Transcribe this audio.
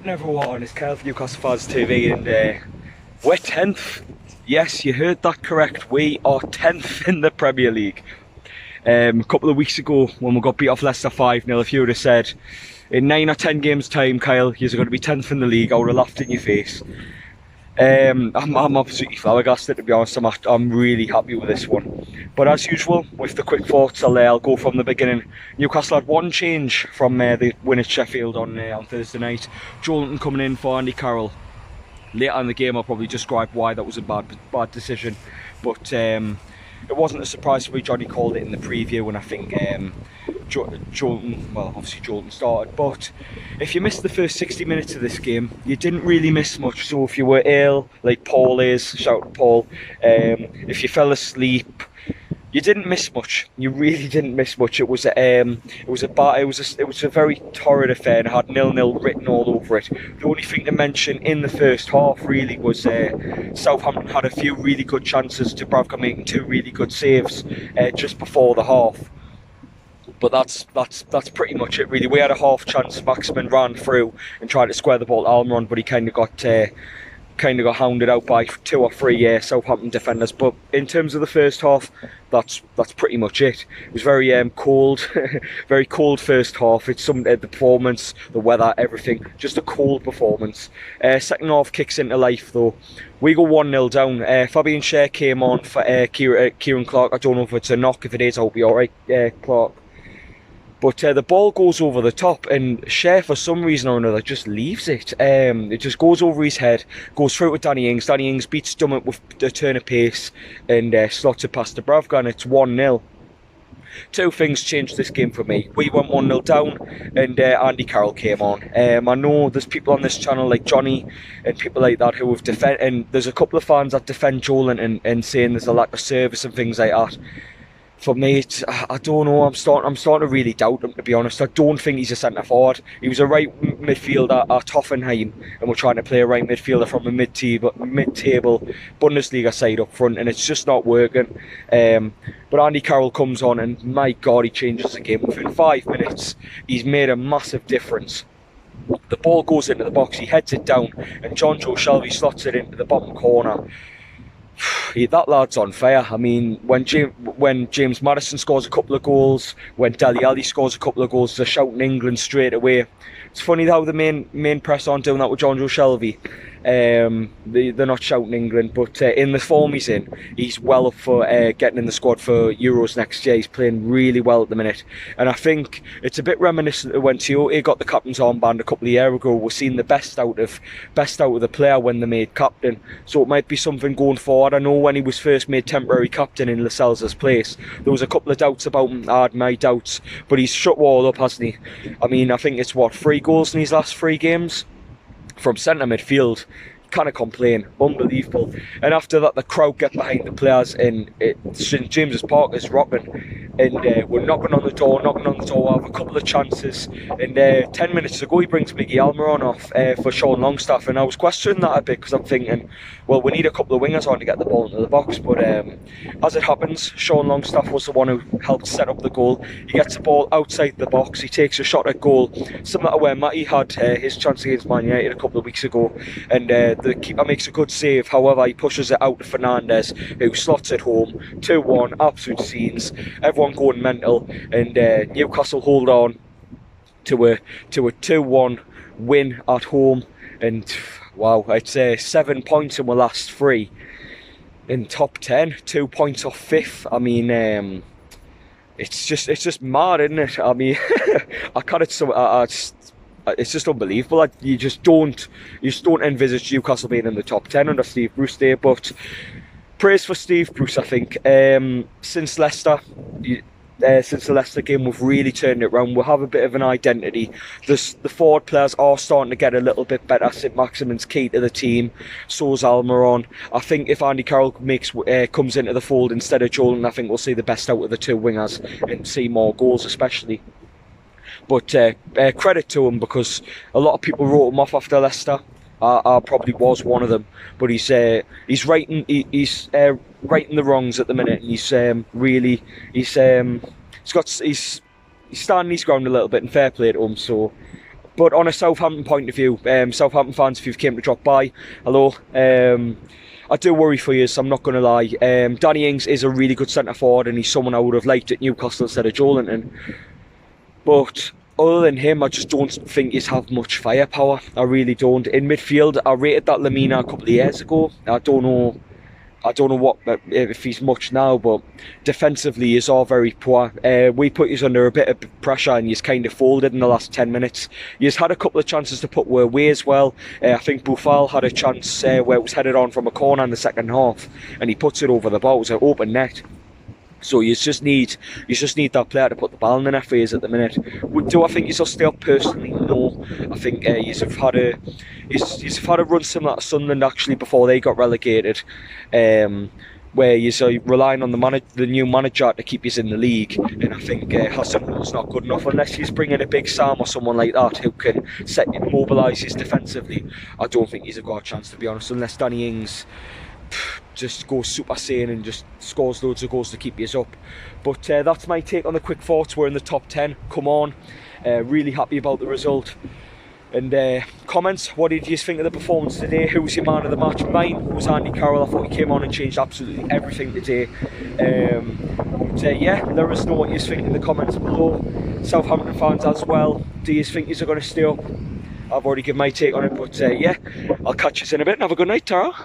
happening, everyone? It's Kyle from Newcastle Fans TV, and we're 10th. Yes, you heard that correct. We are 10th in the Premier League. A couple of weeks ago, when we got beat off Leicester 5-0, if you would have said, in 9 or 10 games' time, Kyle, you're going to be 10th in the league, I would have laughed in your face. I'm absolutely flabbergasted, to be honest. I'm really happy with this one. But as usual, with the quick thoughts, I'll go from the beginning. Newcastle had one change from the win at Sheffield on Thursday night. Joelinton coming in for Andy Carroll. Later in the game, I'll probably describe why that was a bad decision. But it wasn't a surprise for me. Johnny called it in the preview, and I think Joelinton, well, obviously Joelinton started. But if you missed the first 60 minutes of this game, you didn't really miss much. So if you were ill, like Paul is, shout out to Paul, if you fell asleep, you didn't miss much. You really didn't miss much. It was a very torrid affair, and it had 0-0 written all over it. The only thing to mention in the first half really was Southampton had a few really good chances, to Dubravka making 2 really good saves just before the half. But that's pretty much it really. We had a half chance. Maximin ran through and tried to square the ball to Almiron, but he kind of got hounded out by 2 or 3 Southampton defenders. But in terms of the first half, that's pretty much it. It was very cold, very cold first half. It's the performance, the weather, everything, just a cold performance. Second half kicks into life though. We go 1-0 down. Fabian Schär came on for Kieran Clark. I don't know if it's a knock. If it is, I hope you're alright, Clark. But the ball goes over the top, and Schär, for some reason or another, just leaves it. It just goes over his head, goes through to Danny Ings. Danny Ings beats Dummett with a turn of pace and slots it past Dubravka, and it's 1-0. 2 things changed this game for me. We went 1-0 down, and Andy Carroll came on. I know there's people on this channel like Johnny and people like that who have defended, and there's a couple of fans that defend Joelinton and saying there's a lack of service and things like that. For me, I don't know. I'm starting to really doubt him, to be honest. I don't think he's a centre forward. He was a right midfielder at Hoffenheim, and we're trying to play a right midfielder from a mid-table Bundesliga side up front, and it's just not working. But Andy Carroll comes on, and my God, he changes the game. Within 5 minutes, he's made a massive difference. The ball goes into the box, he heads it down, and Jonjo Shelvey slots it into the bottom corner. That lad's on fire. I mean, when James Maddison scores a couple of goals, when Dele Alli scores a couple of goals, they're shouting England straight away. It's funny how the main press aren't doing that with Jonjo Shelvey. They're not shouting England, but in the form he's in, he's well up for getting in the squad for Euros next year. He's playing really well at the minute, and I think it's a bit reminiscent of when Tiote got the captain's armband a couple of years ago. We're seeing the best out of the player when they're made captain, so it might be something going forward. I know when he was first made temporary captain in Lascelles' place, there was a couple of doubts about him. I had my doubts, but he's shut all up, hasn't he? I mean, I think it's 3 goals in his last 3 games from centre midfield. Can't complain. Unbelievable. And after that, the crowd get behind the players, and St James's Park is rocking, and we're knocking on the door. We'll have a couple of chances, and 10 minutes ago he brings Miggy Almiron off for Sean Longstaff, and I was questioning that a bit because I'm thinking, well, we need a couple of wingers on to get the ball into the box. But as it happens, Sean Longstaff was the one who helped set up the goal. He gets the ball outside the box, he takes a shot at goal, similar to where Matty had his chance against Man United a couple of weeks ago, and the keeper makes a good save. However, he pushes it out to Fernandez, who slots it home. 2-1, absolute scenes, everyone going mental, and Newcastle hold on to a 2-1 win at home. And wow, I'd say 7 points in the last 3 in top 10, 2 points off 5th. I mean, it's just mad, isn't it? I mean, it's just unbelievable. You just don't envisage Newcastle being in the top 10 under Steve Bruce there. But praise for Steve Bruce, I think. Since the Leicester game, we've really turned it around. We'll have a bit of an identity. The forward players are starting to get a little bit better. St Maximin's key to the team. So's Almiron. I think if Andy Carroll comes into the fold instead of Joelinton, I think we'll see the best out of the 2 wingers and see more goals, especially. But credit to him, because a lot of people wrote him off after Leicester. I probably was one of them, but he's righting the wrongs at the minute, and he's standing his ground a little bit, and fair play to him. So But on a Southampton point of view, Southampton fans, if you've came to drop by, hello. I do worry for you, so I'm not going to lie. Danny Ings is a really good centre forward, and he's someone I would have liked at Newcastle instead of Joelinton. But other than him, I just don't think he's have much firepower. I really don't. In midfield, I rated that Lamina a couple of years ago. I don't know what if he's much now, but defensively he's all very poor. We put you under a bit of pressure and he's kind of folded in the last 10 minutes. He's had a couple of chances to put away as well. I think Boufal had a chance where it was headed on from a corner in the second half and he puts it over the bar. It was an open net. So you just need that player to put the ball in the net for you at the minute. Do I think he's stay up personally? No. I think he's had a run similar to Sunderland actually before they got relegated, where you're relying on the new manager to keep you in the league. And I think Hassan's not good enough unless he's bringing a big Sam or someone like that who can mobilise his defensively. I don't think he's got a chance, to be honest, unless Danny Ings just goes super sane and just scores loads of goals to keep you up. But that's my take on the quick thoughts. We're in the top 10. Come on. Really happy about the result. And comments, what did you think of the performance today? Who was your man of the match? Mine was Andy Carroll. I thought he came on and changed absolutely everything today. Yeah, let us know what you think in the comments below. Southampton fans as well, do you think you're going to stay up? I've already given my take on it, but yeah, I'll catch you in a bit and have a good night, Tara.